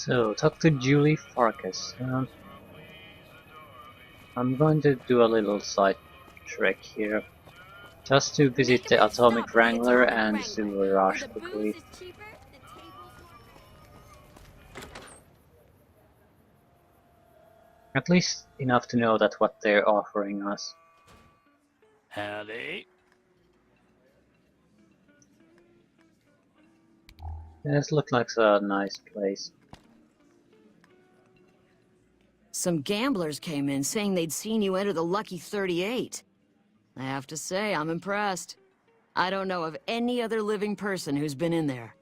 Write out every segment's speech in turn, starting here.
So, talk to Julie Farkas. I'm going to do a little side trek here, just to visit Make a the big Atomic stop at the Wrangler Atomic and the Wrangler. Sewer Where Rush the booze quickly. is cheaper, the tables At least enough to know that what they're offering us. Howdy. This looks like a nice place. Some gamblers came in saying they'd seen you enter the Lucky 38. I have to say, I'm impressed. I don't know of any other living person who's been in there.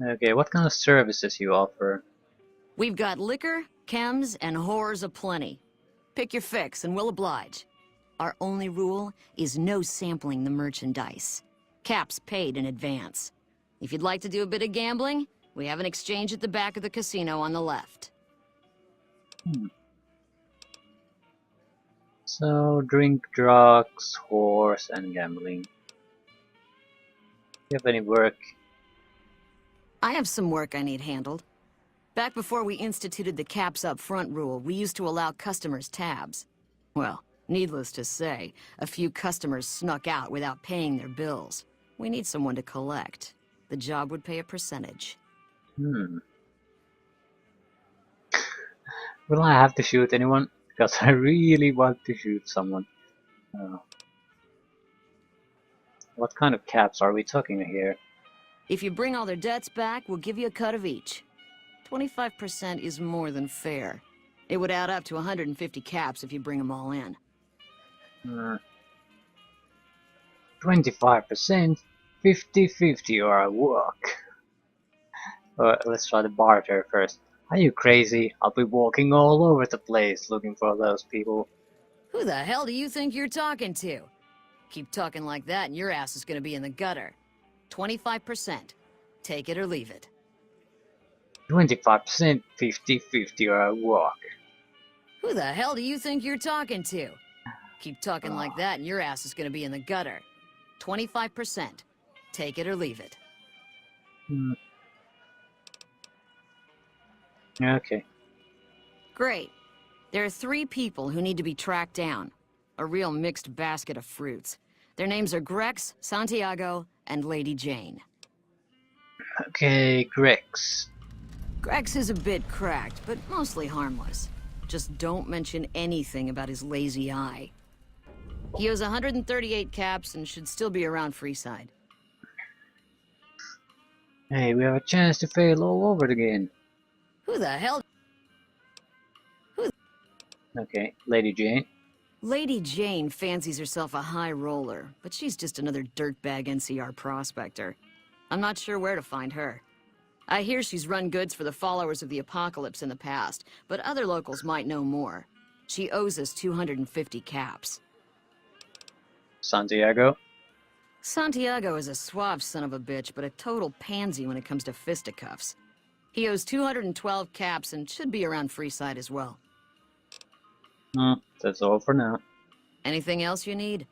Okay, what kind of services you offer? We've got liquor, chems, and whores aplenty. Pick your fix and we'll oblige. Our only rule is no sampling the merchandise. Caps paid in advance. If you'd like to do a bit of gambling, we have an exchange at the back of the casino on the left. So, drink, drugs, whores, and gambling. Do you have any work? I have some work I need handled. Back before we instituted the caps up front rule, we used to allow customers tabs. Well, needless to say, a few customers snuck out without paying their bills. We need someone to collect. The job would pay a percentage. Will I have to shoot anyone? Because I really want to shoot someone. What kind of caps are we talking here? If you bring all their debts back, we'll give you a cut of each. 25% is more than fair. It would add up to 150 caps if you bring them all in. 25%? 50-50 or a walk. Let's try the barter first. Are you crazy? I'll be walking all over the place looking for those people. Who the hell do you think you're talking to? Keep talking like that and your ass is gonna be in the gutter. 25%. Take it or leave it. 25%, 50-50 or a walk. Who the hell do you think you're talking to? Keep talking like that and your ass is gonna be in the gutter. 25%. Take it or leave it. Okay. Great. There are 3 people who need to be tracked down. A real mixed basket of fruits. Their names are Grex, Santiago, and Lady Jane. Okay, Grex. Grex is a bit cracked, but mostly harmless. Just don't mention anything about his lazy eye. He owes 138 caps and should still be around Freeside. Hey, we have a chance to fail all over again. Who the hell? Okay, Lady Jane. Lady Jane fancies herself a high roller, but she's just another dirtbag NCR prospector. I'm not sure where to find her. I hear she's run goods for the followers of the apocalypse in the past, but other locals might know more. She owes us 250 caps. Santiago. Santiago is a suave son of a bitch, but a total pansy when it comes to fisticuffs. He owes 212 caps and should be around Freeside as well. That's all for now. Anything else you need?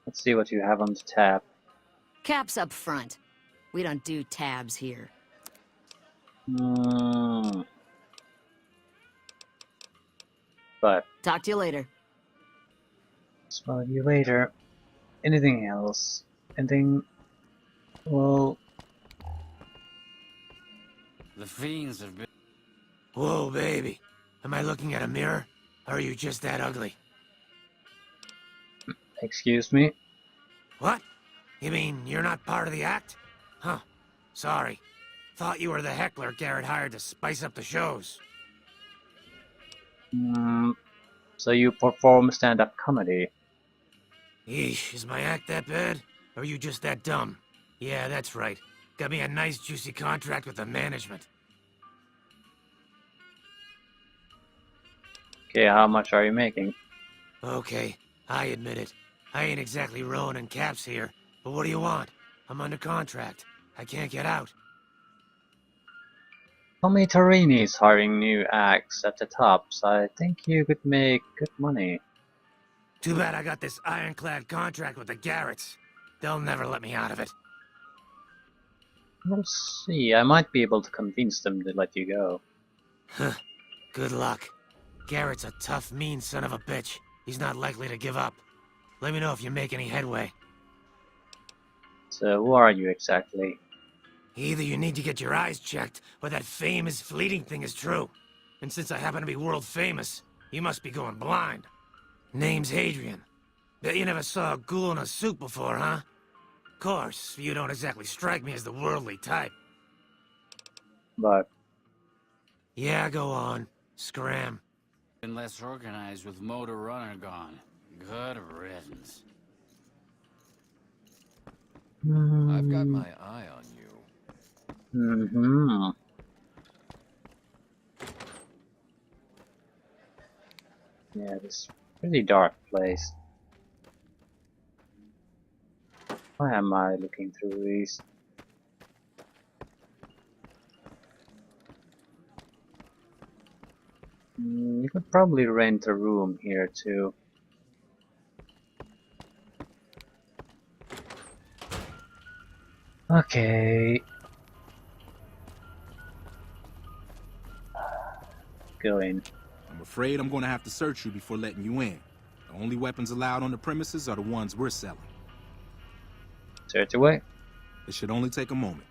Let's see what you have on the tab. Caps up front. We don't do tabs here. But Talk to you later. spot you later. Anything else? Anything? Well, The fiends have been... Whoa, baby. Am I looking at a mirror? Or are you just that ugly? excuse me. What? You mean you're not part of the act? Huh. Sorry. Thought you were the heckler Garrett hired to spice up the shows. So you perform stand-up comedy? Yeesh, is my act that bad? Or are you just that dumb? Yeah, that's right. Got me a nice juicy contract with the management. Okay, how much are you making? Okay, I admit it. I ain't exactly rowing in caps here. But what do you want? I'm under contract. I can't get out. Tommy Torini is hiring new acts at the top, so I think you could make good money. Too bad I got this ironclad contract with the Garretts. They'll never let me out of it. We'll see. I might be able to convince them to let you go. Huh. Good luck. Garrett's a tough, mean son of a bitch. He's not likely to give up. Let me know if you make any headway. So, who are you exactly? Either you need to get your eyes checked, or that fame is fleeting thing is true. And since I happen to be world famous, you must be going blind. Name's Hadrian. Bet you never saw a ghoul in a suit before, huh? Course, you don't exactly strike me as the worldly type. But, Yeah, go on. Scram. Been less organized with Motor Runner gone. Good riddance. I've got my eye on you. mm-hmm. Yeah, this pretty dark place. Why am I looking through these? You could probably rent a room here too. Okay. Go in. I'm afraid I'm gonna have to search you before letting you in. The only weapons allowed on the premises are the ones we're selling. Search away. It should only take a moment.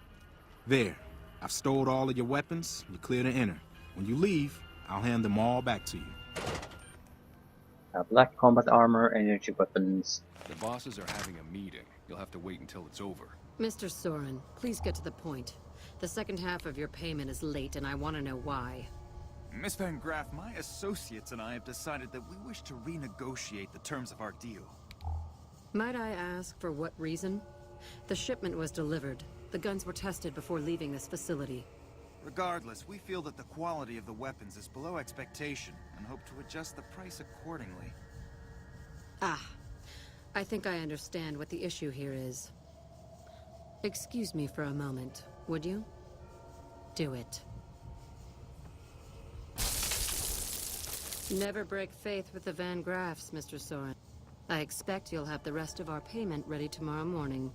There. I've stowed all of your weapons. You're clear to enter. When you leave, I'll hand them all back to you. Black combat armor, energy weapons. The bosses are having a meeting. You'll have to wait until it's over. Mr. Soren, please get to the point. The second half of your payment is late, and I want to know why. Miss Van Graff, my associates and I have decided that we wish to renegotiate the terms of our deal. Might I ask for what reason? The shipment was delivered. The guns were tested before leaving this facility. Regardless, we feel that the quality of the weapons is below expectation and hope to adjust the price accordingly. Ah, I think I understand what the issue here is. Excuse me for a moment, would you? Do it. Never break faith with the Van Graffs, Mr. Soren. I expect you'll have the rest of our payment ready tomorrow morning.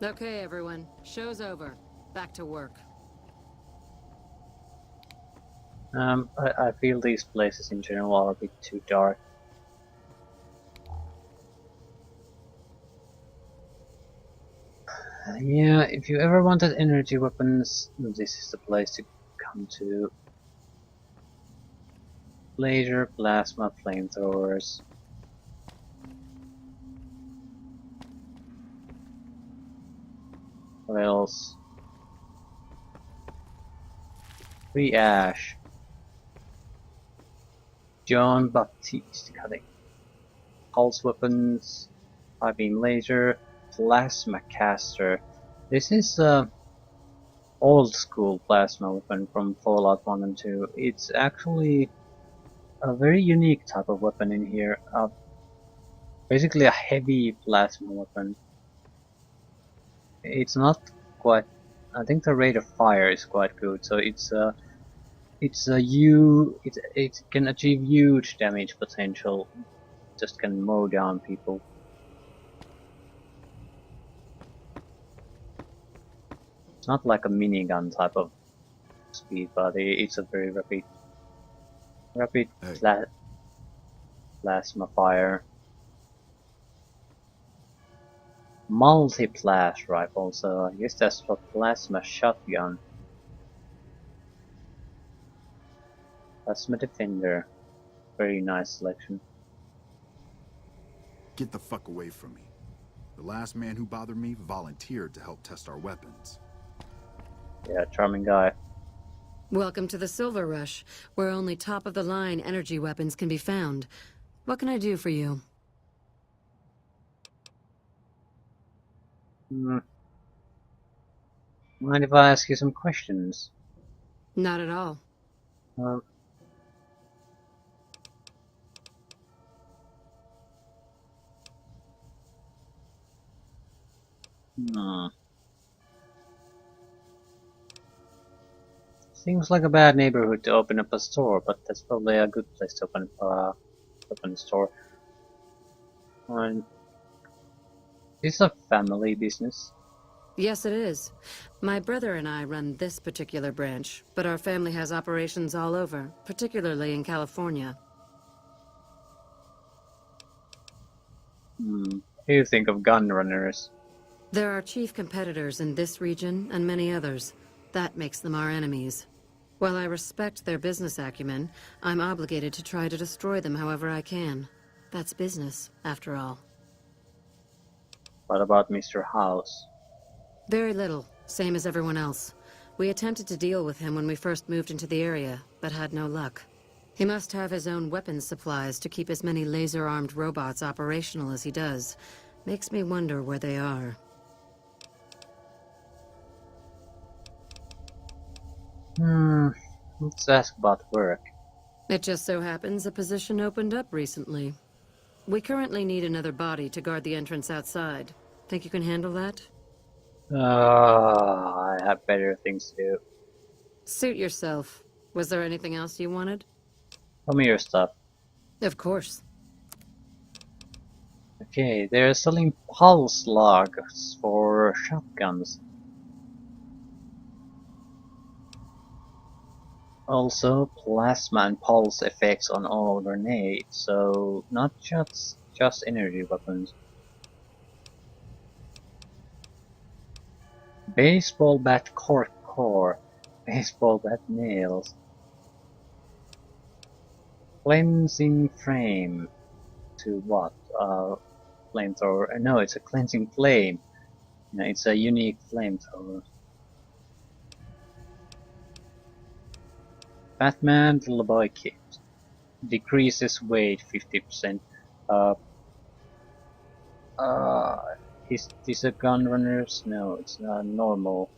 Okay, everyone. Show's over. Back to work. I feel these places in general are a bit too dark. Yeah, if you ever wanted energy weapons, this is the place to come to. Laser, plasma, flamethrowers. What else? Free ash. John Baptiste cutting. Pulse weapons. High beam laser. Plasma caster. This is a old school plasma weapon from Fallout 1 and 2. It's actually a very unique type of weapon in here. Basically a heavy plasma weapon. It's not quite. I think the rate of fire is quite good. So it can achieve huge damage potential. Just can mow down people. It's not like a minigun type of speed, but it's a very rapid plasma fire. Multi-blast rifle, so I guess that's for plasma shotgun. Plasma defender, very nice selection. Get the fuck away from me. The last man who bothered me volunteered to help test our weapons. Yeah, charming guy. Welcome to the Silver Rush, where only top-of-the-line energy weapons can be found. What can I do for you? Mind if I ask you some questions? Not at all. Um, Seems like a bad neighborhood to open up a store, but that's probably a good place to open a store. And it's a family business. Yes, it is. My brother and I run this particular branch, but our family has operations all over, particularly in California. What do you think of gun runners? There are chief competitors in this region and many others. That makes them our enemies. While I respect their business acumen, I'm obligated to try to destroy them however I can. That's business, after all. What about Mr. House? Very little, same as everyone else. We attempted to deal with him when we first moved into the area, but had no luck. He must have his own weapons supplies to keep as many laser-armed robots operational as he does. Makes me wonder where they are. Let's ask about work. It just so happens a position opened up recently. We currently need another body to guard the entrance outside. Think you can handle that? I have better things to do. Suit yourself. Was there anything else you wanted? Tell me your stuff. Of course. Okay, they're selling pulse logs for shotguns. Also, plasma and pulse effects on all grenades, so not just energy weapons. Baseball bat cork core, baseball bat nails. Cleansing frame to what? Flamethrower? No, it's a cleansing flame. No, it's a unique flamethrower. Batman Little Boy Kit. Decreases weight 50%. Is this a gun runners? No, it's not normal.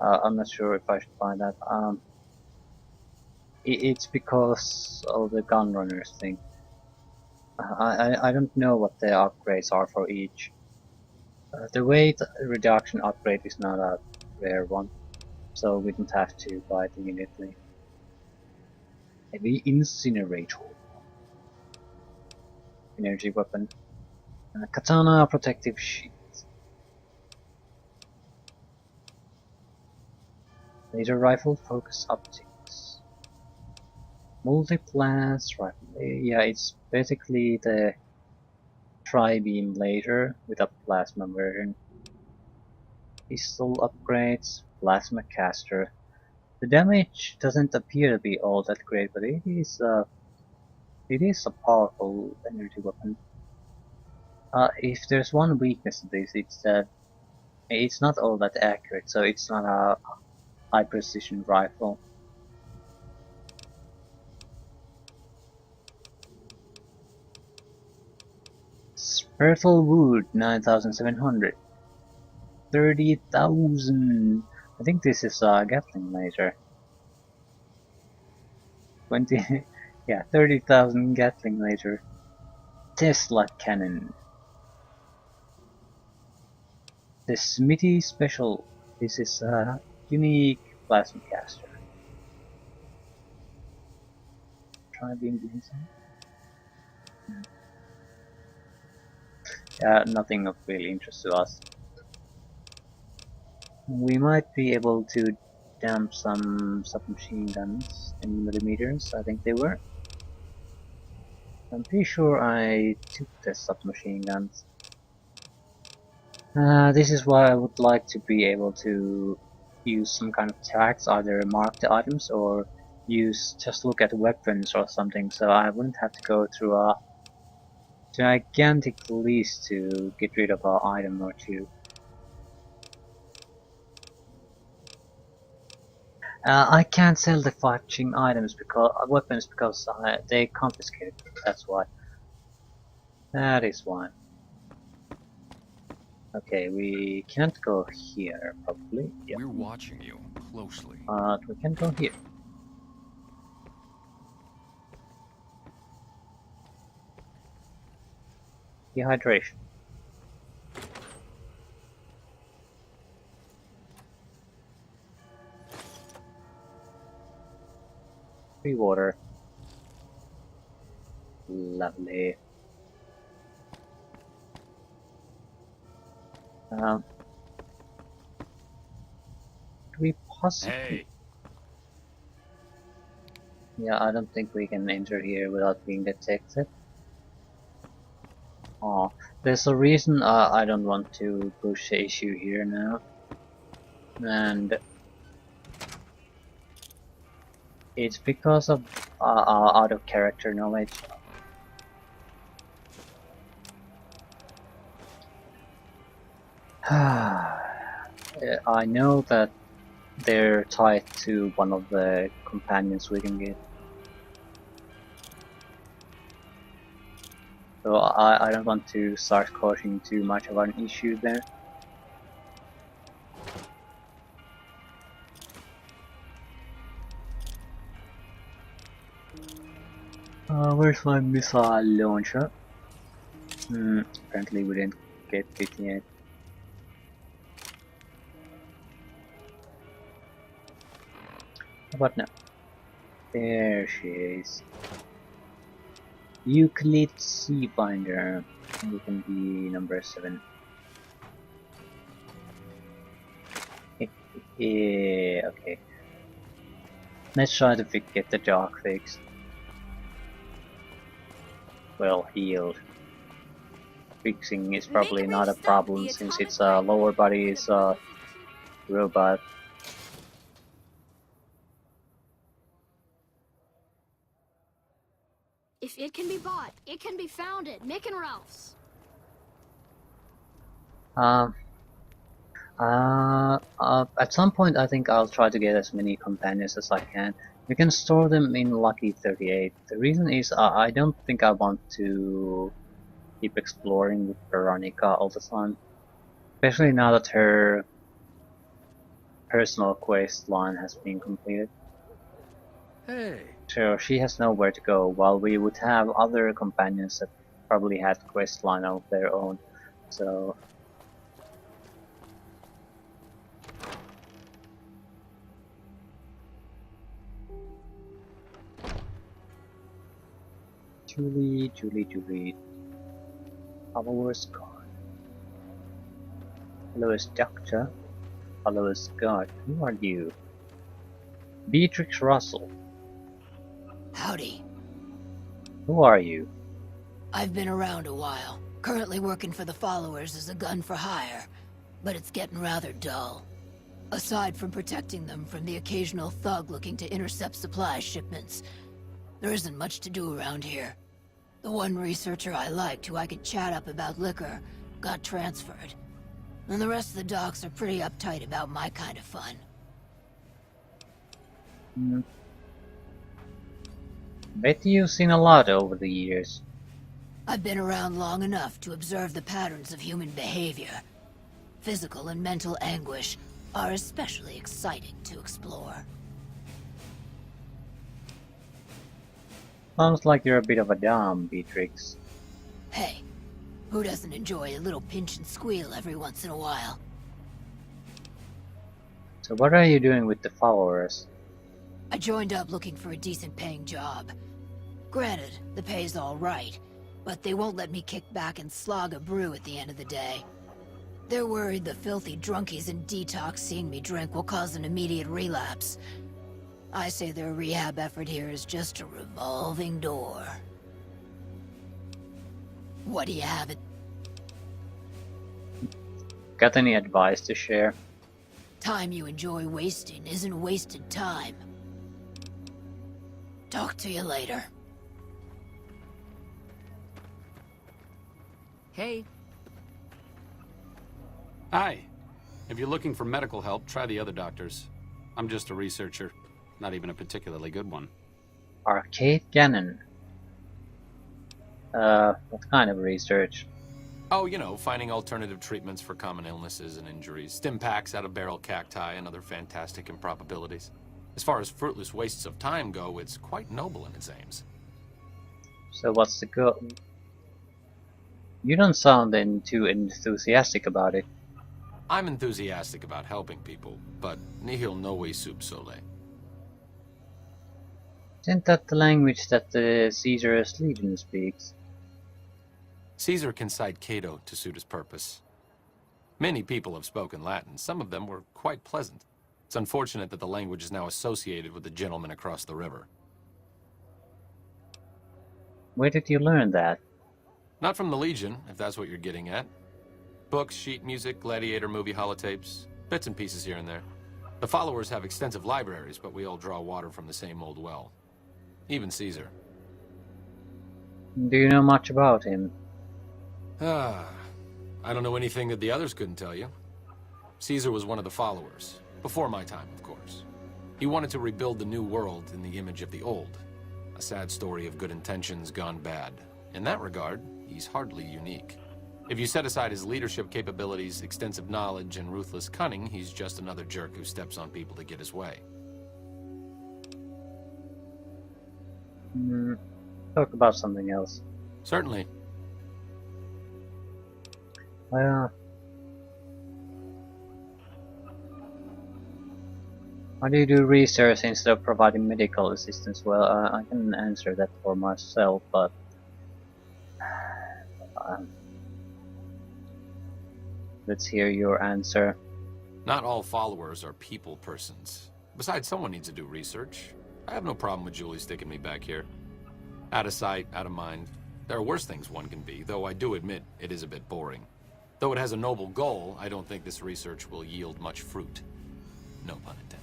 I'm not sure if I should buy that. It's because of the gun runners thing. I don't know what the upgrades are for each. The weight reduction upgrade is not a rare one, so we don't have to buy it immediately. Heavy incinerator. Energy weapon. Katana protective sheet. Laser rifle focus optics. Multi-blast rifle. Yeah, it's basically the tri-beam laser with a plasma version. Pistol upgrades. Plasma caster. The damage doesn't appear to be all that great, but it is a powerful energy weapon. If there's one weakness to this, it's that it's not all that accurate, so it's not a high precision rifle. Spiritual Wood 9700. 30,000. I think this is a Gatling laser. 20. Yeah, 30,000 Gatling laser. Tesla cannon. The Smithy Special. This is a unique plasma caster. Try being inside. Yeah, nothing of real interest to us. We might be able to dump some submachine guns in millimeters, I think they were. I'm pretty sure I took the submachine guns. This is why I would like to be able to use some kind of tags, either mark the items or just look at weapons or something, so I wouldn't have to go through a gigantic list to get rid of an item or two. I can't sell the fetching items because weapons because they confiscated. That's why. That is why. Okay, we can't go here probably. Yep. We're watching you closely. We can go here. Dehydration. Free water. Lovely. Do we possibly... Hey, Yeah, I don't think we can enter here without being detected. Oh, there's a reason I don't want to push the issue here now. And it's because of out of character knowledge. I know that they're tied to one of the companions we can get. So I don't want to start causing too much of an issue there. Where's my missile launcher? Apparently we didn't get it yet. What now? There she is. Euclid Sea Binder. You can be number 7. Yeah, okay. Let's try to get the dog fixed. Well healed. Fixing is probably not a problem since its lower body is a robot. If it can be bought, it can be found at Mick and Ralph's. At some point I think I'll try to get as many companions as I can. You can store them in Lucky 38. The reason is I don't think I want to keep exploring with Veronica all the time. Especially now that her personal quest line has been completed. Hey. So she has nowhere to go, while we would have other companions that probably had quest line of their own. So Julie. Followers gone. Followers doctor. Followers God. Who are you? Beatrix Russell. Howdy. Who are you? I've been around a while. Currently working for the followers as a gun for hire, but it's getting rather dull. Aside from protecting them from the occasional thug looking to intercept supply shipments, there isn't much to do around here. The one researcher I liked who I could chat up about liquor got transferred, and the rest of the docs are pretty uptight about my kind of fun. Bet you've seen a lot over the years. I've been around long enough to observe the patterns of human behavior. Physical and mental anguish are especially exciting to explore. Sounds like you're a bit of a dom, Beatrix. Hey, who doesn't enjoy a little pinch and squeal every once in a while? So what are you doing with the followers? I joined up looking for a decent paying job. Granted, the pay's all right, but they won't let me kick back and slog a brew at the end of the day. They're worried the filthy drunkies in detox seeing me drink will cause an immediate relapse. I say their rehab effort here is just a revolving door. What do you have it? Got any advice to share? Time you enjoy wasting isn't wasted time. Talk to you later. Hey. Hi. If you're looking for medical help, try the other doctors. I'm just a researcher, not even a particularly good one. Arcade Gannon. What kind of research? Oh, you know, finding alternative treatments for common illnesses and injuries, stim packs out of barrel cacti, and other fantastic improbabilities. As far as fruitless wastes of time go, it's quite noble in its aims. So what's the goal? You don't sound too enthusiastic about it. I'm enthusiastic about helping people, but nihil novi sub sole. Isn't that the language that the Caesar's Legion speaks? Caesar can cite Cato to suit his purpose. Many people have spoken Latin. Some of them were quite pleasant. It's unfortunate that the language is now associated with the gentleman across the river. Where did you learn that? Not from the Legion, if that's what you're getting at. Books, sheet music, gladiator movie holotapes, bits and pieces here and there. The followers have extensive libraries, but we all draw water from the same old well. Even Caesar. Do you know much about him? I don't know anything that the others couldn't tell you. Caesar was one of the followers. Before my time, of course. He wanted to rebuild the new world in the image of the old. A sad story of good intentions gone bad. In that regard, he's hardly unique. If you set aside his leadership capabilities, extensive knowledge, and ruthless cunning, he's just another jerk who steps on people to get his way. Talk about something else. Certainly. Well, why do you do research instead of providing medical assistance? Well, I can answer that for myself, but let's hear your answer. Not all followers are people persons. Besides, someone needs to do research. I have no problem with Julie sticking me back here. Out of sight, out of mind. There are worse things one can be, though I do admit it is a bit boring. Though it has a noble goal, I don't think this research will yield much fruit. No pun intended.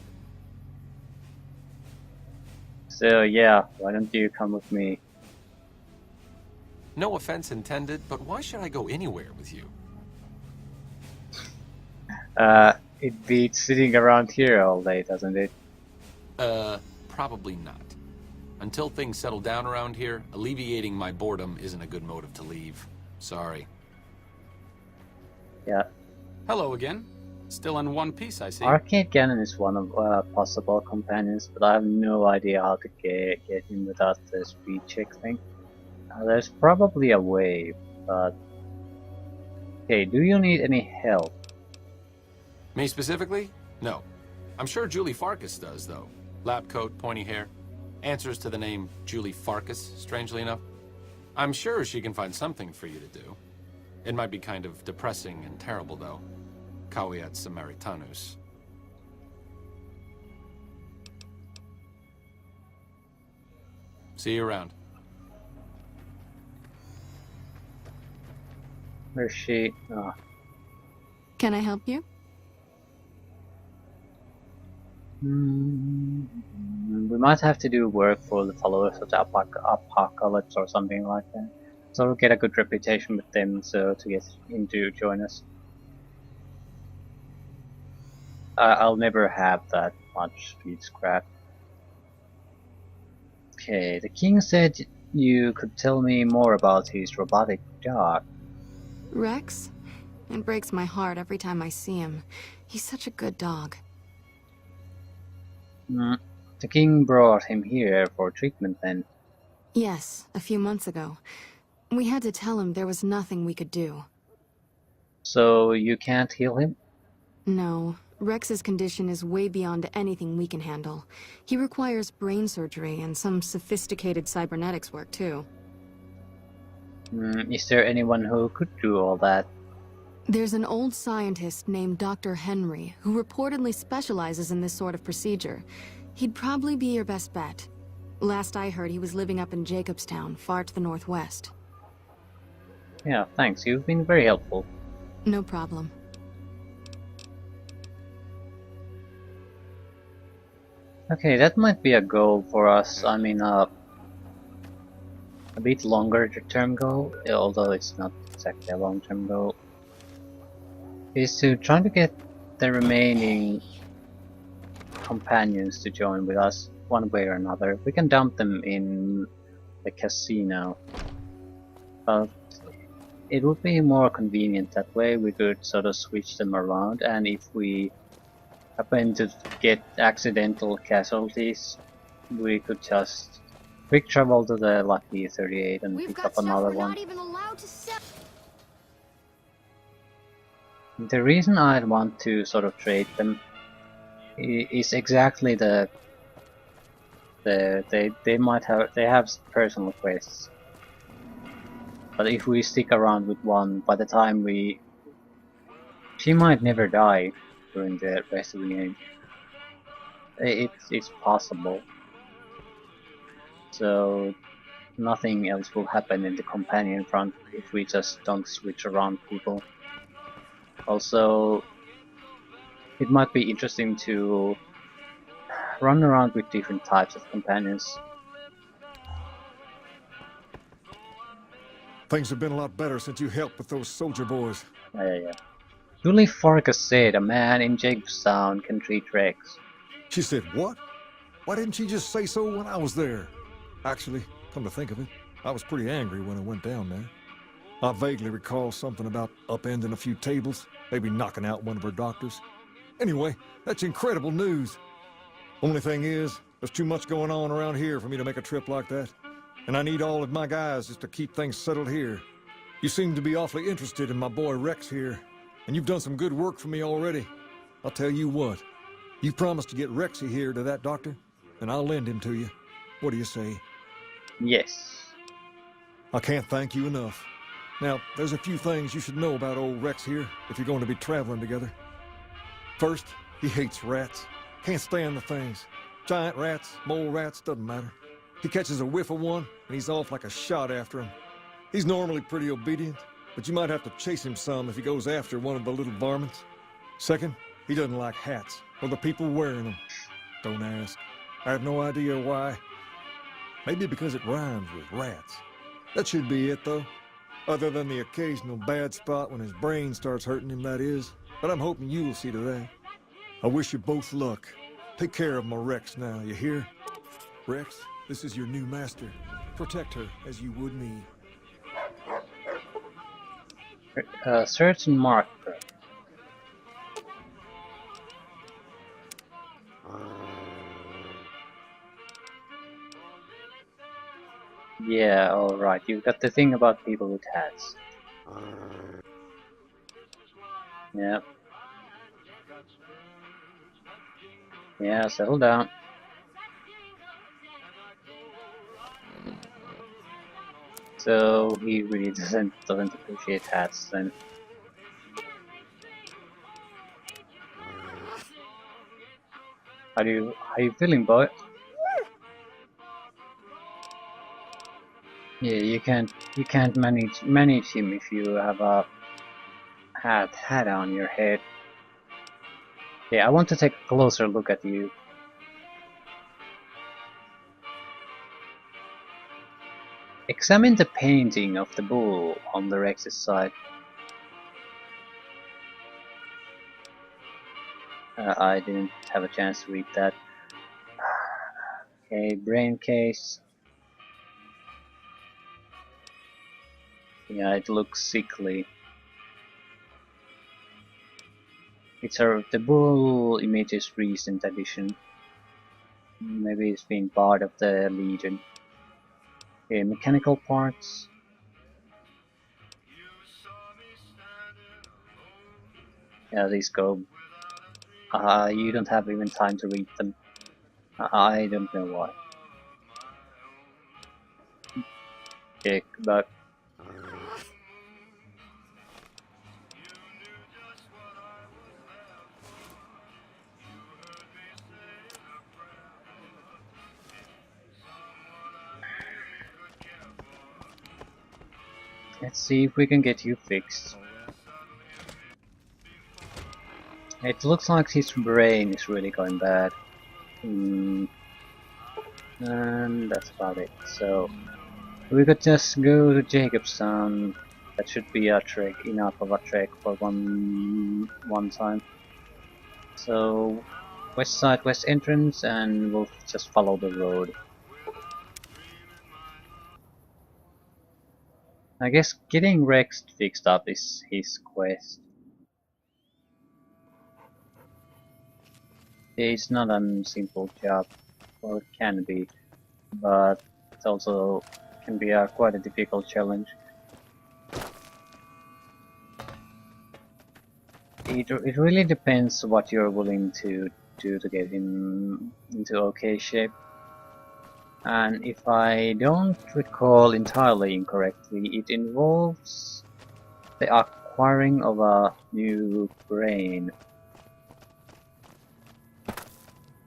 So yeah, why don't you come with me? No offense intended, but why should I go anywhere with you? It beats sitting around here all day, doesn't it? Probably not. Until things settle down around here, alleviating my boredom isn't a good motive to leave. Sorry. Yeah. Hello again. Still in one piece, I see. Arcade Gannon is one of possible companions, but I have no idea how to get him without the speed check thing. There's probably a way, but... Okay, do you need any help? Me specifically? No. I'm sure Julie Farkas does, though. Lab coat, pointy hair. Answers to the name Julie Farkas, strangely enough. I'm sure she can find something for you to do. It might be kind of depressing and terrible, though. Caveat Samaritanus. See you around. Where's she? Oh. Can I help you? We might have to do work for the followers of the Apocalypse or something like that. So we'll get a good reputation with them, so to get him to join us. I'll never have that much speed scrap. Okay, the king said you could tell me more about his robotic dog. Rex? It breaks my heart every time I see him. He's such a good dog. The king brought him here for treatment then? Yes, a few months ago. We had to tell him there was nothing we could do. So you can't heal him? No. Rex's condition is way beyond anything we can handle. He requires brain surgery and some sophisticated cybernetics work, too. Is there anyone who could do all that? There's an old scientist named Dr. Henry who reportedly specializes in this sort of procedure. He'd probably be your best bet. Last I heard, he was living up in Jacobstown, far to the northwest. Yeah, thanks. You've been very helpful. No problem. Okay, that might be a goal for us. I mean, a bit longer term goal, although it's not exactly a long term goal, is to try to get the remaining companions to join with us one way or another. We can dump them in the casino, but it would be more convenient that way. We could sort of switch them around, and if we happen to get accidental casualties, we could just quick travel to the Lucky 38 and pick up another one. Not even allowed to sell. The reason I'd want to sort of trade them is exactly the They might have personal quests, but if we stick around with one, by the time she might never die during the rest of the game. It's possible. So nothing else will happen in the companion front if we just don't switch around people. Also, it might be interesting to run around with different types of companions. Things have been a lot better since you helped with those soldier boys. Yeah. Julie Farkas said a man in Jacobstown can treat Rex. She said what? Why didn't she just say so when I was there? Actually, come to think of it, I was pretty angry when I went down there. I vaguely recall something about upending a few tables, maybe knocking out one of her doctors. Anyway, that's incredible news. Only thing is, there's too much going on around here for me to make a trip like that. And I need all of my guys just to keep things settled here. You seem to be awfully interested in my boy Rex here, and you've done some good work for me already. I'll tell you what, you promised to get Rexy here to that doctor, and I'll lend him to you. What do you say? Yes. I can't thank you enough. Now, there's a few things you should know about old Rex here if you're going to be traveling together. First, he hates rats. Can't stand the things. Giant rats, mole rats, doesn't matter. He catches a whiff of one, and he's off like a shot after him. He's normally pretty obedient, but you might have to chase him some if he goes after one of the little varmints. Second, he doesn't like hats, or the people wearing them. Don't ask. I have no idea why. Maybe because it rhymes with rats. That should be it, though. Other than the occasional bad spot when his brain starts hurting him, that is. But I'm hoping you will see to that. I wish you both luck. Take care of my Rex now, you hear? Rex, this is your new master. Protect her as you would me. Search and mark. Yeah, alright. You've got the thing about people with hats. Yeah. Yeah, settle down. So he really doesn't appreciate hats then. How you feeling, boy? Yeah, you can't manage him if you have a hat on your head. Yeah, I want to take a closer look at you. Examine the painting of the bull on the Rex's side. I didn't have a chance to read that. Okay, brain case. Yeah, it looks sickly. It's the bull images recent edition. Maybe it's been part of the Legion. Okay, mechanical parts. Yeah, these go. You don't have even time to read them. I don't know why. Okay, but let's see if we can get you fixed. It looks like his brain is really going bad. And that's about it. So we could just go to Jacobstown. That should be a trek, enough of a trek for one time. So west side, west entrance, and we'll just follow the road. I guess getting Rex fixed up is his quest. It's not a simple job, or it can be, but it also can be quite a difficult challenge. It really depends what you're willing to do to get him into okay shape. And if I don't recall entirely incorrectly, it involves the acquiring of a new brain.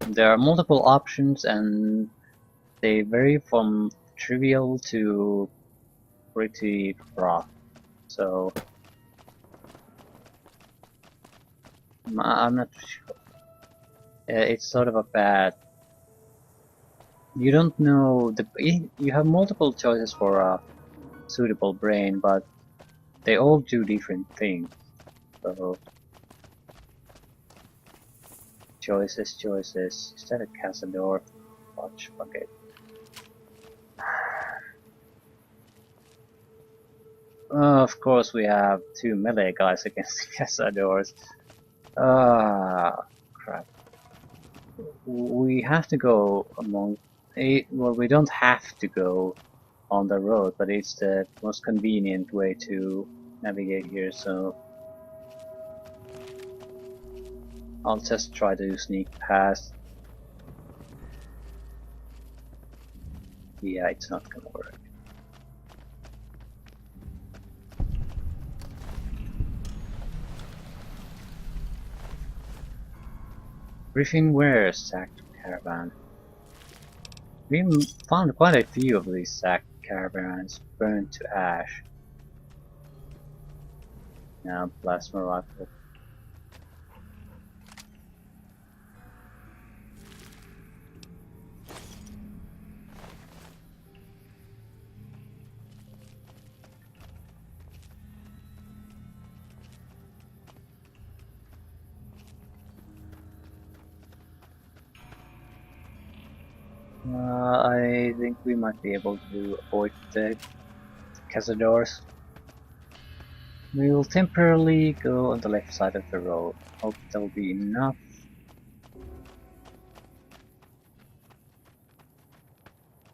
There are multiple options and they vary from trivial to pretty rough. So I'm not sure. It's sort of a bad. You don't know you have multiple choices for a suitable brain, but they all do different things. So choices. Is that a Cazador? Watch bucket. Of course, we have two melee guys against Cazadors. Ah, crap. We have to go among. Well, we don't have to go on the road, but it's the most convenient way to navigate here, so I'll just try to sneak past. Yeah, it's not gonna work. Griffin Ware's sacked caravan. We found quite a few of these sacked caravans burned to ash. Now, plasma rifle. I think we might be able to avoid the Cazadors. We will temporarily go on the left side of the road. Hope there will be enough.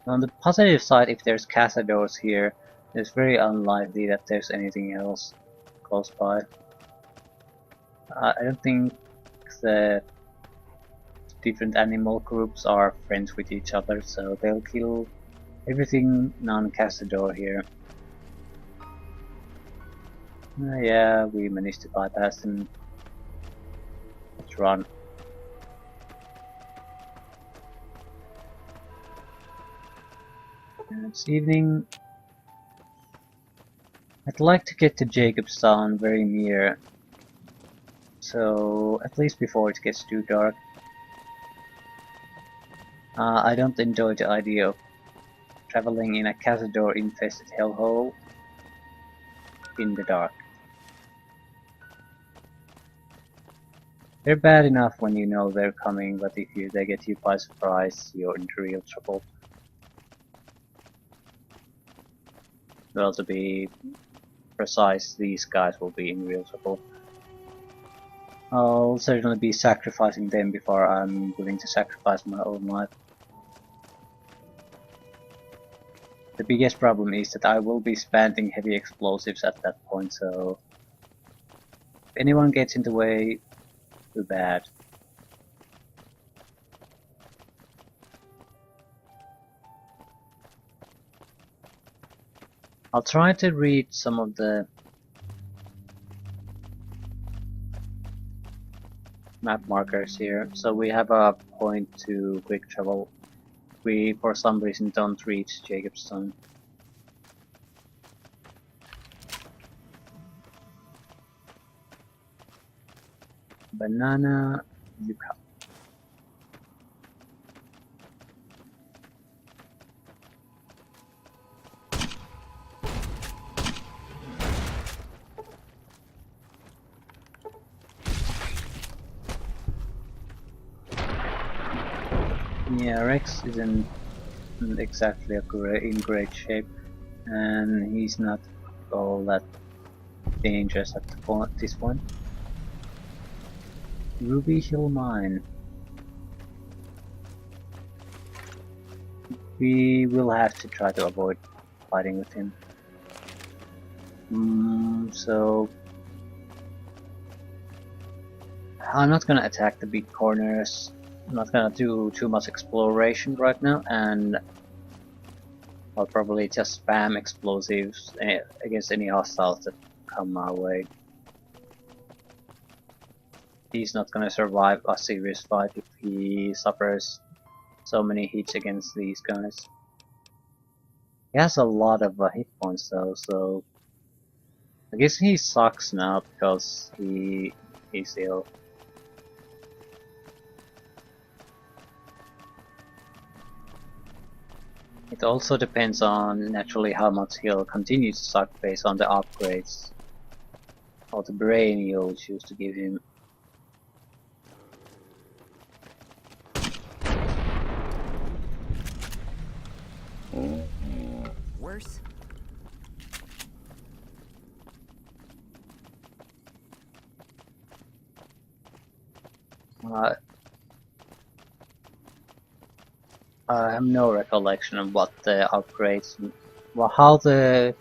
On the positive side, if there's Cazadors here, it's very unlikely that there's anything else close by. I don't think the different animal groups are friends with each other, so they'll kill everything non-Cazador here. Yeah, we managed to bypass them. Let's run. It's evening. I'd like to get to Jacobstown very near, so at least before it gets too dark. I don't enjoy the idea of traveling in a Cazador-infested hellhole in the dark. They're bad enough when you know they're coming, but if they get you by surprise, you're in real trouble. Well, to be precise, these guys will be in real trouble. I'll certainly be sacrificing them before I'm willing to sacrifice my own life. The biggest problem is that I will be spending heavy explosives at that point, so if anyone gets in the way, too bad. I'll try to read some of the map markers here, so we have a point to quick travel. We, for some reason, don't reach Jacobstown. Banana yucca. Yeah, Rex isn't exactly in great shape, and he's not all that dangerous at this point. Ruby Hill Mine. We will have to try to avoid fighting with him. So I'm not gonna attack the big corners. I'm not gonna do too much exploration right now, and I'll probably just spam explosives against any hostiles that come my way. He's not gonna survive a serious fight if he suffers so many hits against these guys. He has a lot of hit points though, so I guess he sucks now because he's ill. It also depends on naturally how much he'll continue to suck based on the upgrades or the brain you'll choose to give him. Worse? I have no recollection of what the upgrades, well, how the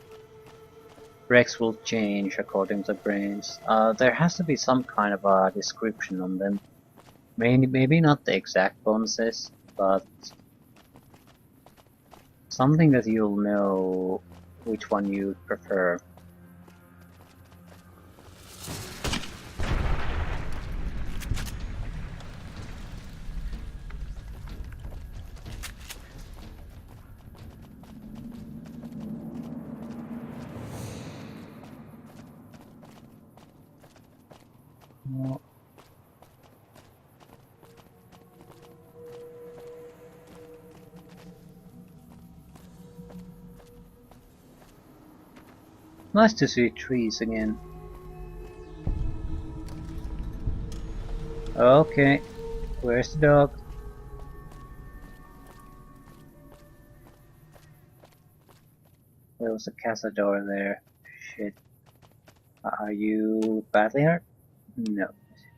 Rex will change according to brains. There has to be some kind of a description on them. Maybe not the exact bonuses, but something that you'll know which one you prefer. Nice to see trees again. Okay, where's the dog? There was a cazador there. Shit. Are you badly hurt? No,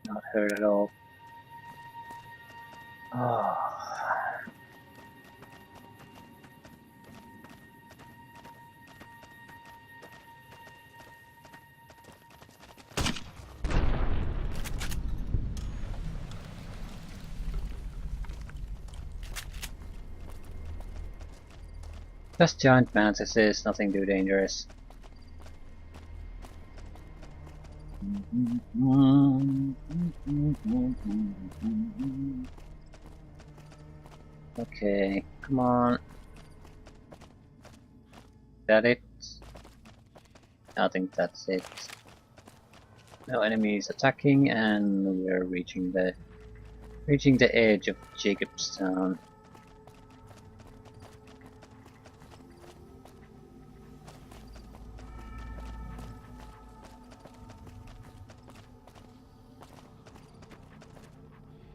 not hurt at all. Oh. Just giant mantises, nothing too dangerous. Okay, come on. Is that it? I think that's it. No enemies attacking, and we're reaching the edge of Jacobstown.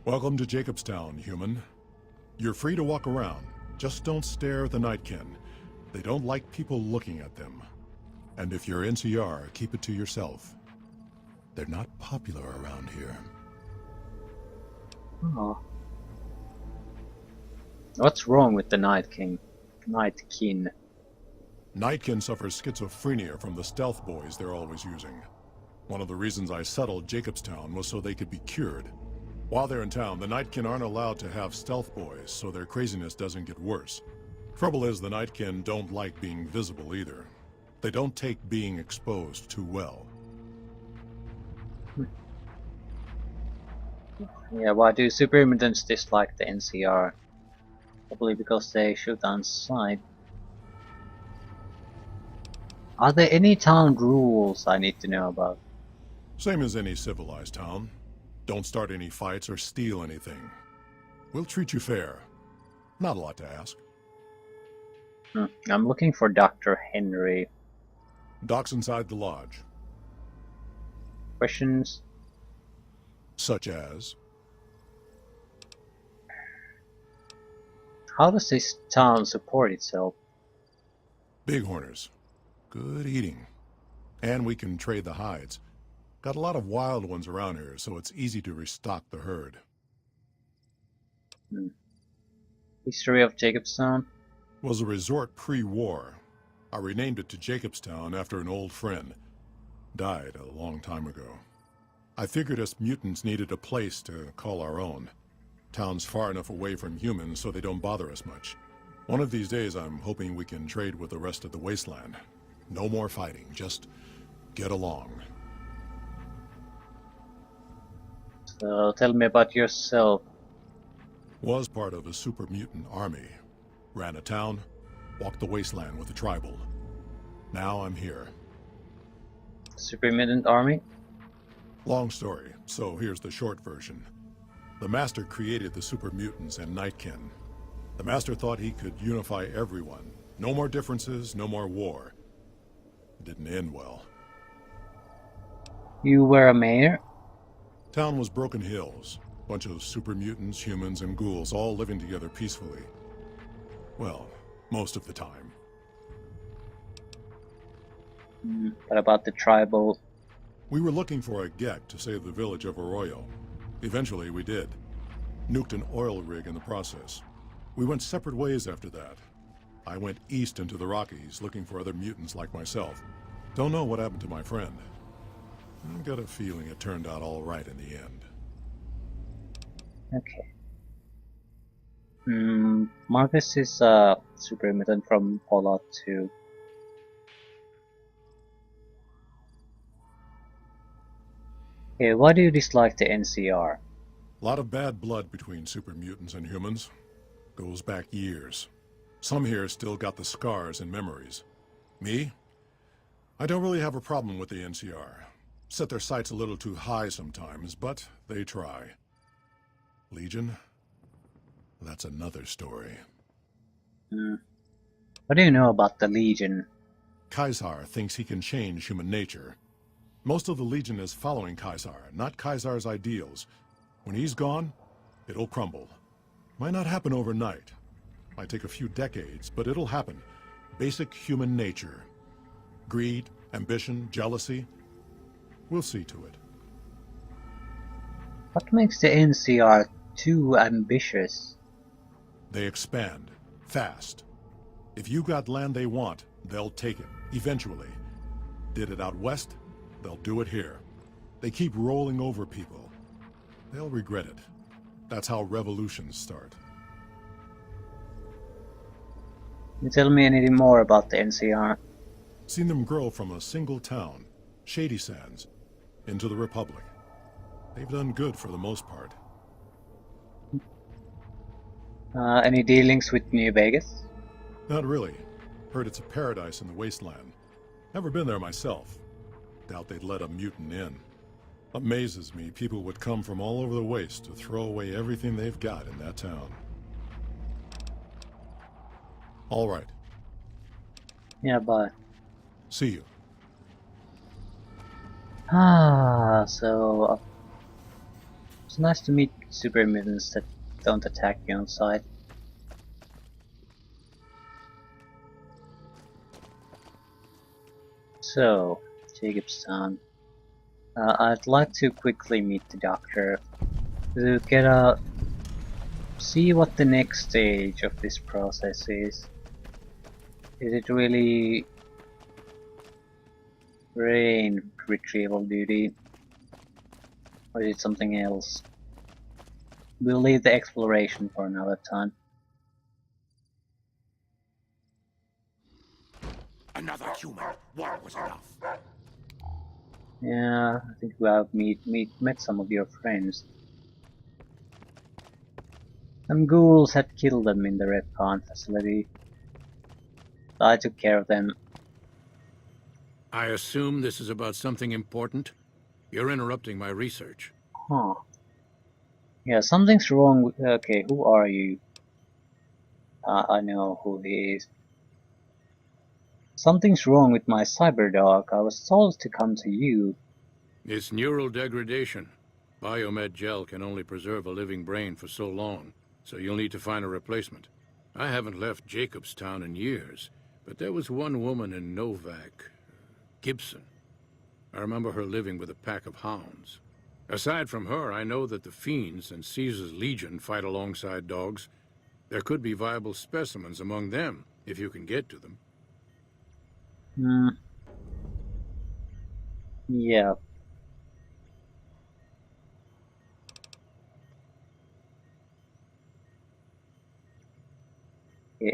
Welcome to Jacobstown, human. You're free to walk around. Just don't stare at the Nightkin. They don't like people looking at them. And if you're NCR, keep it to yourself. They're not popular around here. Oh. What's wrong with the Nightkin? Nightkin suffers schizophrenia from the stealth boys they're always using. One of the reasons I settled Jacobstown was so they could be cured. While they're in town, the Nightkin aren't allowed to have stealth boys, so their craziness doesn't get worse. Trouble is, the Nightkin don't like being visible either. They don't take being exposed too well. Yeah, why do super mutants dislike the NCR? Probably because they shoot on sight. Are there any town rules I need to know about? Same as any civilized town. Don't start any fights or steal anything. We'll treat you fair. Not a lot to ask. I'm looking for Dr. Henry. Doc's inside the lodge. Questions? Such as? How does this town support itself? Bighorners. Good eating. And we can trade the hides. Got a lot of wild ones around here, so it's easy to restock the herd. History of Jacobstown? Was a resort pre-war. I renamed it to Jacobstown after an old friend. Died a long time ago. I figured us mutants needed a place to call our own. Town's far enough away from humans so they don't bother us much. One of these days, I'm hoping we can trade with the rest of the wasteland. No more fighting, just get along. So tell me about yourself. Was part of a super mutant army. Ran a town, walked the wasteland with the tribal. Now I'm here. Super Mutant Army? Long story, so here's the short version. The Master created the super mutants and Nightkin. The Master thought he could unify everyone. No more differences, no more war. It didn't end well. You were a mayor? Town was Broken Hills. Bunch of super mutants, humans, and ghouls all living together peacefully. Well, most of the time. What about the tribal? We were looking for a Gek to save the village of Arroyo. Eventually, we did. Nuked an oil rig in the process. We went separate ways after that. I went east into the Rockies, looking for other mutants like myself. Don't know what happened to my friend. I've got a feeling it turned out all right in the end. Okay. Marcus is a super mutant from Fallout 2. Okay, why do you dislike the NCR? A lot of bad blood between super mutants and humans. Goes back years. Some here still got the scars and memories. Me? I don't really have a problem with the NCR. Set their sights a little too high sometimes, but they try. Legion? That's another story. What do you know about the Legion? Caesar thinks he can change human nature. Most of the Legion is following Caesar, not Caesar's ideals. When he's gone, it'll crumble. Might not happen overnight. Might take a few decades, but it'll happen. Basic human nature. Greed, ambition, jealousy. We'll see to it. What makes the NCR too ambitious? They expand. Fast. If you got land they want, they'll take it. Eventually. Did it out west, they'll do it here. They keep rolling over people. They'll regret it. That's how revolutions start. Can you tell me anything more about the NCR? Seen them grow from a single town, Shady Sands, into the Republic. They've done good for the most part. Any dealings with New Vegas? Not really. Heard it's a paradise in the wasteland. Never been there myself. Doubt they'd let a mutant in. Amazes me people would come from all over the waste to throw away everything they've got in that town. All right. Yeah, bye. See you. So it's nice to meet super mutants that don't attack you on sight. So, Jacobstown. I'd like to quickly meet the doctor to get a see what the next stage of this process is. Is it really brain retrieval duty, or is it something else? We'll leave the exploration for another time. Another human. One was enough. Yeah, I think we have met some of your friends. Some ghouls had killed them in the Repcon facility. I took care of them. I assume this is about something important? You're interrupting my research. Huh. Yeah, something's wrong with... Okay, who are you? I know who he is. Something's wrong with my cyberdog. I was told to come to you. It's neural degradation. Biomed gel can only preserve a living brain for so long, so you'll need to find a replacement. I haven't left Jacobstown in years, but there was one woman in Novak, Gibson. I remember her living with a pack of hounds. Aside from her, I know that the Fiends and Caesar's Legion fight alongside dogs. There could be viable specimens among them, if you can get to them. Yeah.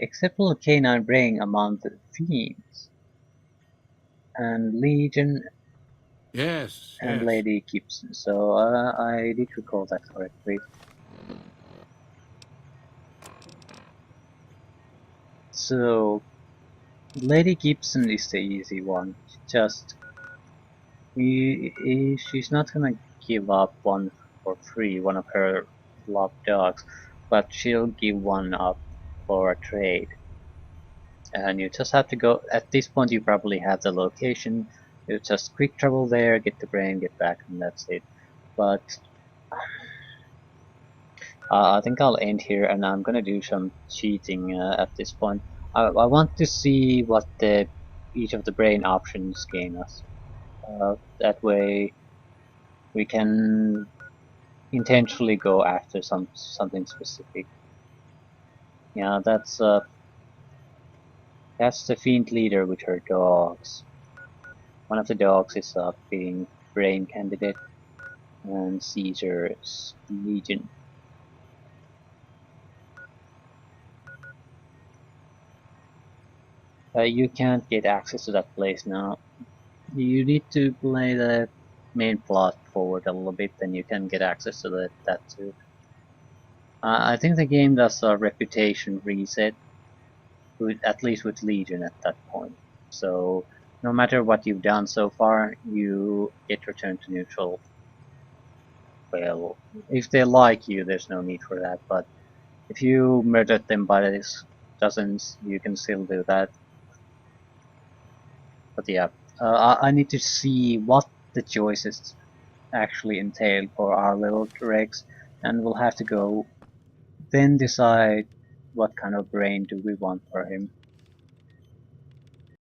Acceptable canine brain among the fiends. And Legion Yes, and yes. Lady Gibson. So I did recall that correctly. So Lady Gibson is the easy one. Just she's not gonna give up one for free, one of her loved dogs, but she'll give one up for a trade. And you just have to go. At this point, you probably have the location. You just quick travel there, get the brain, get back, and that's it. But I think I'll end here, and I'm gonna do some cheating at this point. I want to see what each of the brain options gain us. That way, we can intentionally go after something specific. Yeah, that's the fiend leader with her dogs. One of the dogs is being brain candidate, and Caesar's Legion. You can't get access to that place now. You need to play the main plot forward a little bit, then you can get access to that too. I think the game does a reputation reset, at least with Legion at that point. So no matter what you've done so far, you get returned to neutral. Well, if they like you, there's no need for that, but if you murdered them by dozens, you can still do that. But yeah, I need to see what the choices actually entail for our little Rex, and we'll have to go then decide what kind of brain do we want for him.